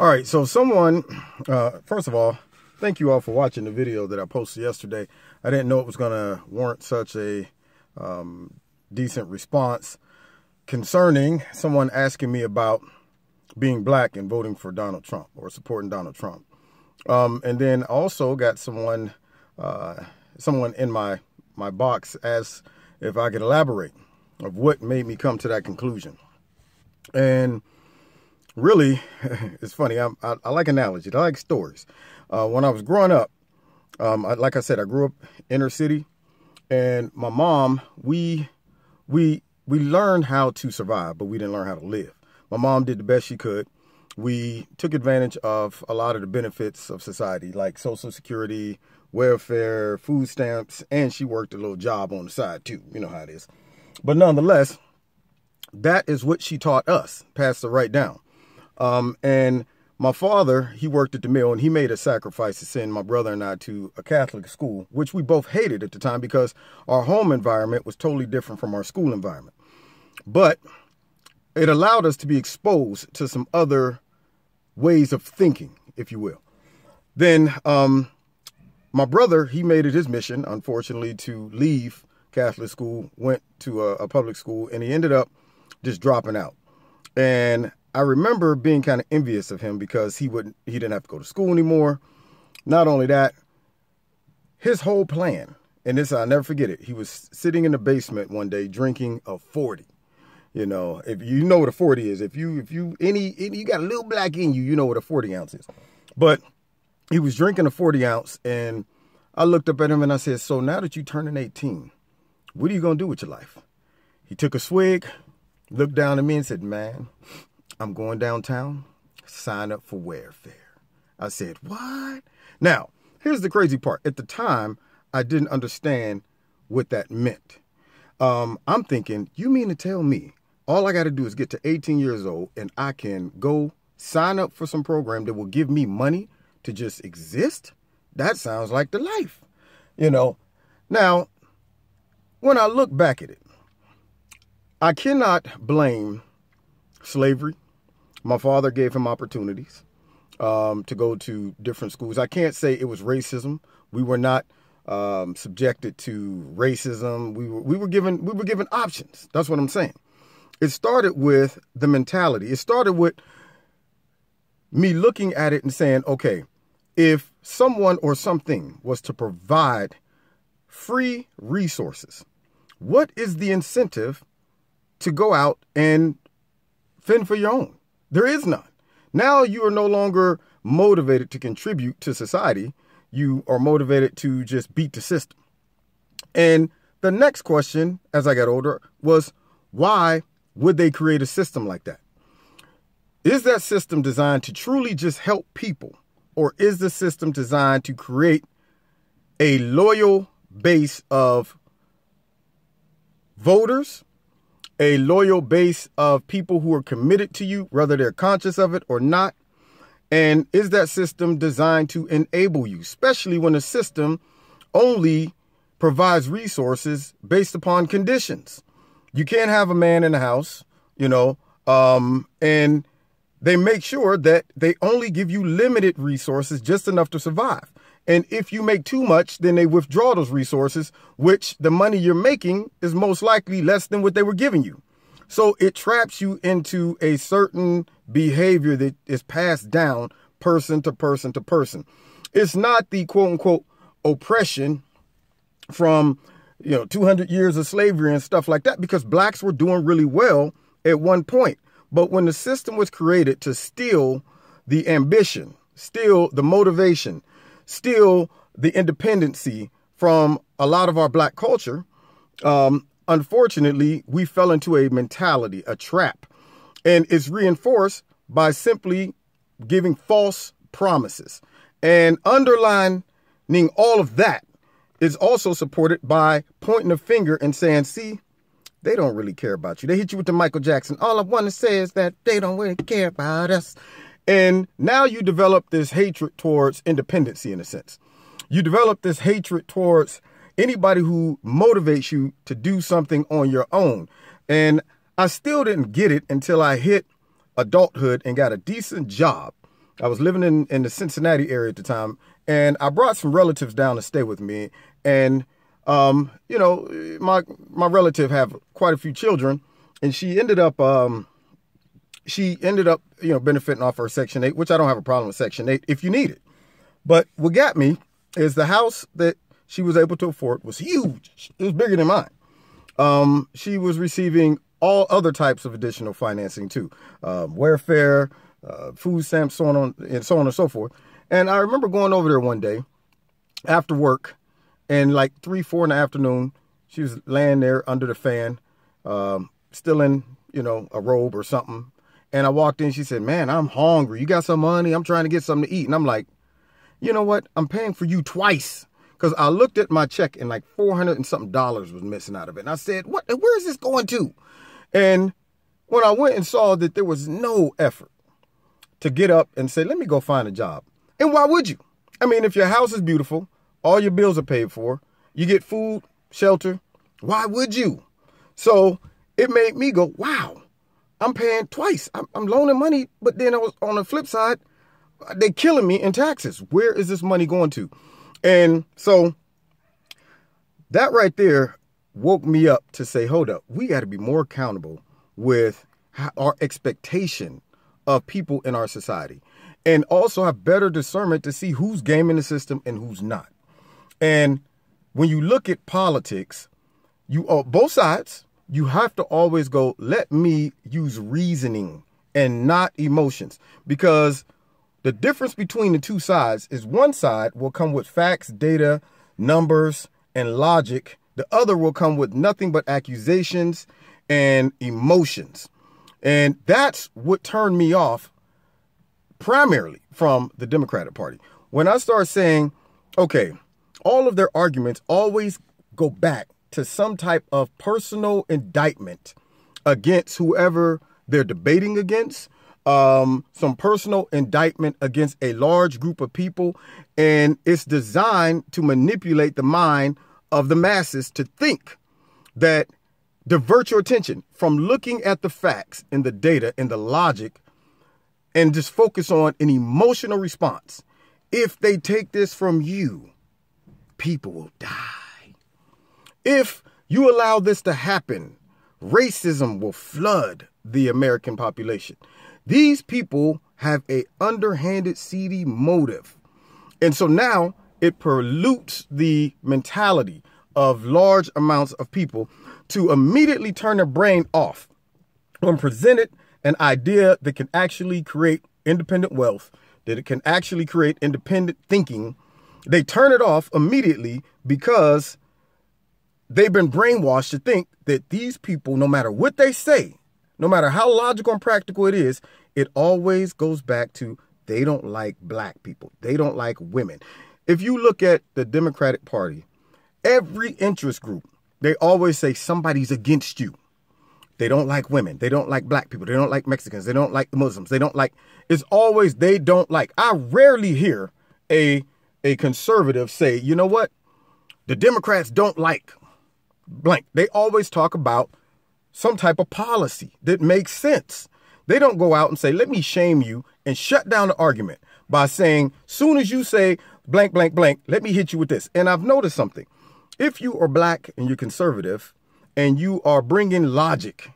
All right, so first of all, thank you all for watching the video that I posted yesterday. I didn't know it was going to warrant such a decent response concerning someone asking me about being black and voting for Donald Trump or supporting Donald Trump. And then also got someone in my box asked if I could elaborate of what made me come to that conclusion. And really, it's funny. I like analogies. I like stories. When I was growing up, like I said, I grew up inner city, and my mom, we learned how to survive, but we didn't learn how to live. My mom did the best she could. We took advantage of a lot of the benefits of society, like Social Security, welfare, food stamps, and she worked a little job on the side too. You know how it is. But nonetheless, that is what she taught us, passed it right down. And my father, he worked at the mill, and he made a sacrifice to send my brother and I to a Catholic school, which we both hated at the time because our home environment was totally different from our school environment. But it allowed us to be exposed to some other ways of thinking, if you will. Then my brother, he made it his mission, unfortunately, to leave Catholic school, went to a public school, and he ended up just dropping out. And I remember being kind of envious of him because he didn't have to go to school anymore. Not only that, his whole plan, and this, I'll never forget it. He was sitting in the basement one day drinking a 40. You know, if you know what a 40 is, if you got a little black in you, you know what a 40 ounce is. But he was drinking a 40 ounce, and I looked up at him and I said, so now that you're turning 18, what are you going to do with your life? He took a swig, looked down at me and said, man, I'm going downtown, sign up for welfare. I said, what? Now, here's the crazy part. At the time, I didn't understand what that meant. I'm thinking, you mean to tell me all I got to do is get to 18 years old and I can go sign up for some program that will give me money to just exist? That sounds like the life, you know. Now, when I look back at it, I cannot blame slavery. My father gave him opportunities to go to different schools. I can't say it was racism. We were not subjected to racism. We were given options. That's what I'm saying. It started with the mentality. It started with me looking at it and saying, okay, if someone or something was to provide free resources, what is the incentive to go out and fend for your own? There is none. Now you are no longer motivated to contribute to society. You are motivated to just beat the system. And the next question, as I got older, was why would they create a system like that? Is that system designed to truly just help people? Or is the system designed to create a loyal base of voters, a loyal base of people who are committed to you, whether they're conscious of it or not? And is that system designed to enable you, especially when the system only provides resources based upon conditions? You can't have a man in the house, you know, and they make sure that they only give you limited resources, just enough to survive. And if you make too much, then they withdraw those resources, which the money you're making is most likely less than what they were giving you. So it traps you into a certain behavior that is passed down person to person to person. It's not the quote unquote oppression from, 200 years of slavery and stuff like that, because blacks were doing really well at one point. But when the system was created to steal the ambition, steal the motivation, steal the independency from a lot of our black culture, unfortunately, we fell into a mentality, a trap. And it's reinforced by simply giving false promises. And underlining all of that is also supported by pointing a finger and saying, see, they don't really care about you. They hit you with the Michael Jackson. All I want to say is that they don't really care about us. And now you develop this hatred towards independency, in a sense. You develop this hatred towards anybody who motivates you to do something on your own. And I still didn't get it until I hit adulthood and got a decent job. I was living in the Cincinnati area at the time, and I brought some relatives down to stay with me. And, you know, my relative have quite a few children, and she ended up, you know, benefiting off her Section 8, which I don't have a problem with Section 8 if you need it. But what got me is the house that she was able to afford was huge. It was bigger than mine. She was receiving all other types of additional financing too, welfare, food stamps, so on and so forth. And I remember going over there one day after work, and like 3, 4 in the afternoon, she was laying there under the fan, still in, you know, a robe or something. And I walked in, she said, "Man, I'm hungry. You got some money? I'm trying to get something to eat." And I'm like, you know what? I'm paying for you twice. Because I looked at my check and like $400 and something was missing out of it. And I said, where is this going to? And when I went and saw that there was no effort to get up and say, let me go find a job. And why would you? I mean, if your house is beautiful, all your bills are paid for, you get food, shelter, why would you? So it made me go, wow, I'm paying twice. I'm loaning money, but then I was on the flip side, they're killing me in taxes. Where is this money going to? And so that right there woke me up to say, hold up, we got to be more accountable with our expectation of people in our society, and also have better discernment to see who's gaming the system and who's not. And when you look at politics, both sides, you have to always go, let me use reasoning and not emotions, because the difference between the two sides is one side will come with facts, data, numbers, and logic. The other will come with nothing but accusations and emotions. And that's what turned me off primarily from the Democratic Party. When I start saying, okay, all of their arguments always go back to some type of personal indictment against whoever they're debating against, some personal indictment against a large group of people, and it's designed to manipulate the mind of the masses to think that, divert your attention from looking at the facts and the data and the logic and just focus on an emotional response. If they take this from you, people will die. If you allow this to happen, racism will flood the American population. These people have a underhanded, seedy motive. And so now it pollutes the mentality of large amounts of people to immediately turn their brain off when presented an idea that can actually create independent wealth, that it can actually create independent thinking. They turn it off immediately because they've been brainwashed to think that these people, no matter what they say, no matter how logical and practical it is, it always goes back to they don't like black people. They don't like women. If you look at the Democratic Party, every interest group, they always say somebody's against you. They don't like women. They don't like black people. They don't like Mexicans. They don't like Muslims. They don't like, it's always they don't like. I rarely hear a conservative say, you know what? The Democrats don't like blank. They always talk about some type of policy that makes sense. They don't go out and say, let me shame you and shut down the argument by saying, soon as you say blank, blank, blank, let me hit you with this. And I've noticed something. If you are black and you're conservative and you are bringing logic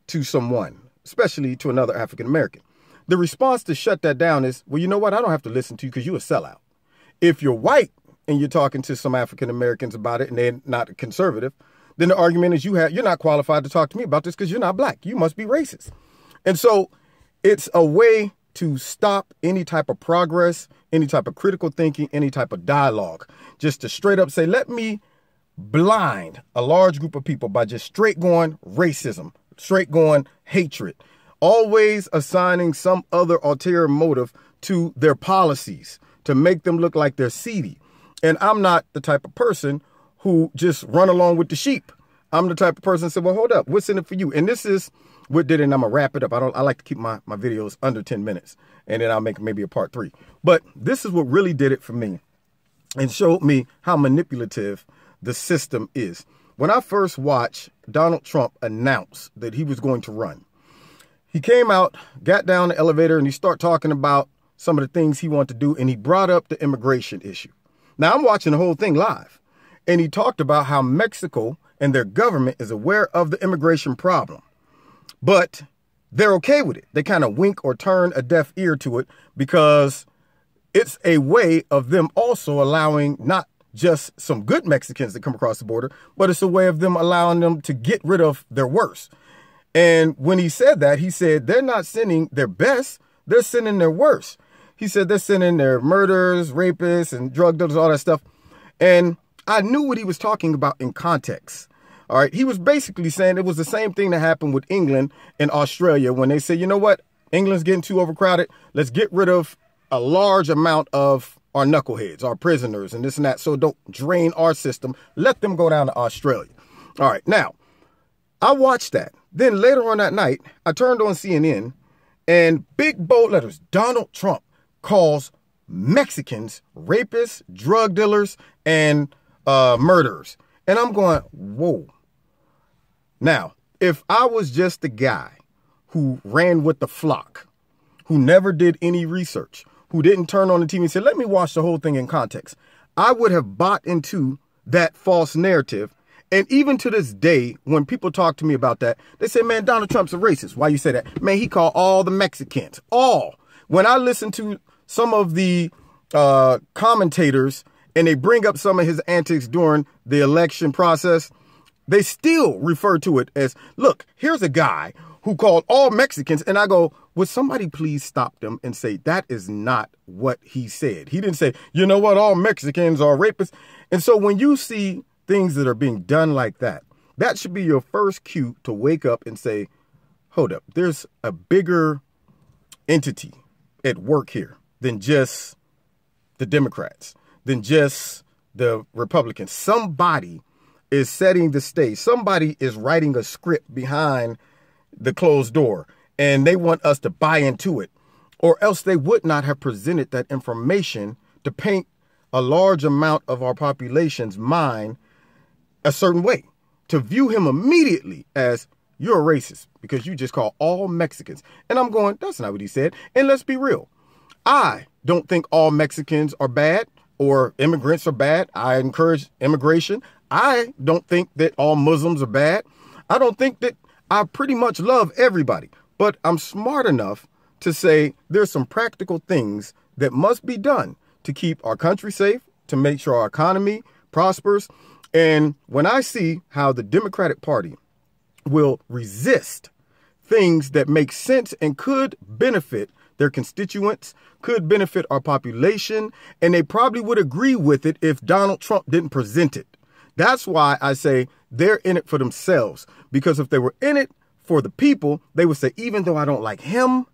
to someone, especially to another African American, the response to shut that down is, well, you know what? I don't have to listen to you because you're a sellout. If you're white and you're talking to some African Americans about it and they're not conservative, then the argument is you're not qualified to talk to me about this because you're not black. You must be racist. And so it's a way to stop any type of progress, any type of critical thinking, any type of dialogue, just to straight up say, let me blind a large group of people by just straight going racism, straight going hatred, always assigning some other ulterior motive to their policies to make them look like they're seedy. And I'm not the type of person who just run along with the sheep. I'm the type of person who said, well, hold up, what's in it for you? And this is what did it, and I'm gonna wrap it up. I like to keep my videos under 10 minutes, and then I'll make maybe a part 3. But this is what really did it for me and showed me how manipulative the system is. When I first watched Donald Trump announce that he was going to run, he came out, got down the elevator, and he started talking about some of the things he wanted to do, and he brought up the immigration issue. Now, I'm watching the whole thing live, and he talked about how Mexico and their government is aware of the immigration problem, but they're okay with it. They kind of wink or turn a deaf ear to it because it's a way of them also allowing not just some good Mexicans that come across the border, but it's a way of them allowing them to get rid of their worst. And when he said that, he said they're not sending their best, they're sending their worst. He said they're sending their murderers, rapists, and drug dealers, all that stuff. And I knew what he was talking about in context. All right. He was basically saying it was the same thing that happened with England and Australia when they said, you know what? England's getting too overcrowded. Let's get rid of a large amount of our knuckleheads, our prisoners, and this and that. So don't drain our system. Let them go down to Australia. All right. Now, I watched that. Then later on that night, I turned on CNN and big bold letters, Donald Trump calls Mexicans rapists, drug dealers, and murderers. And I'm going, whoa. Now, if I was just the guy who ran with the flock, who never did any research, who didn't turn on the TV and say, let me watch the whole thing in context, I would have bought into that false narrative. And even to this day, when people talk to me about that, they say, man, Donald Trump's a racist. Why you say that? Man, he called all the Mexicans. All. When I listen to some of the commentators and they bring up some of his antics during the election process, they still refer to it as, look, here's a guy who called all Mexicans. And I go, would somebody please stop them and say, that is not what he said. He didn't say, you know what, all Mexicans are rapists. And so when you see things that are being done like that, that should be your first cue to wake up and say, hold up, there's a bigger entity at work here than just the Democrats, than just the Republicans. Somebody is setting the stage. Somebody is writing a script behind the closed door, and they want us to buy into it, or else they would not have presented that information to paint a large amount of our population's mind a certain way, to view him immediately as, you're a racist because you just call all Mexicans. And I'm going, that's not what he said. And let's be real. I don't think all Mexicans are bad or immigrants are bad. I encourage immigration. I don't think that all Muslims are bad. I don't think that I pretty much love everybody, but I'm smart enough to say there's some practical things that must be done to keep our country safe, to make sure our economy prospers. And when I see how the Democratic Party will resist things that make sense and could benefit their constituents, could benefit our population, and they probably would agree with it if Donald Trump didn't present it. That's why I say they're in it for themselves, because if they were in it for the people, they would say, even though I don't like him,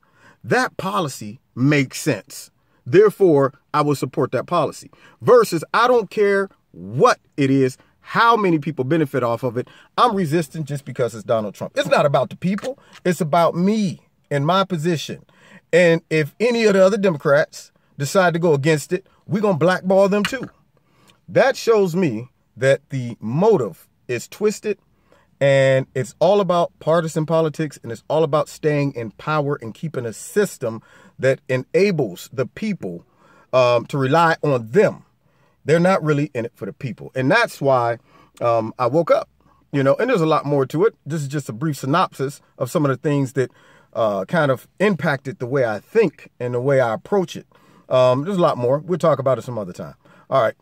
that policy makes sense. Therefore, I will support that policy. Versus, I don't care what it is, how many people benefit off of it. I'm resistant just because it's Donald Trump. It's not about the people. It's about me and my position. And if any of the other Democrats decide to go against it, we're going to blackball them too. That shows me that the motive is twisted, and it's all about partisan politics, and it's all about staying in power and keeping a system that enables the people to rely on them. They're not really in it for the people. And that's why I woke up, and there's a lot more to it. This is just a brief synopsis of some of the things that kind of impacted the way I think and the way I approach it. There's a lot more. We'll talk about it some other time. All right.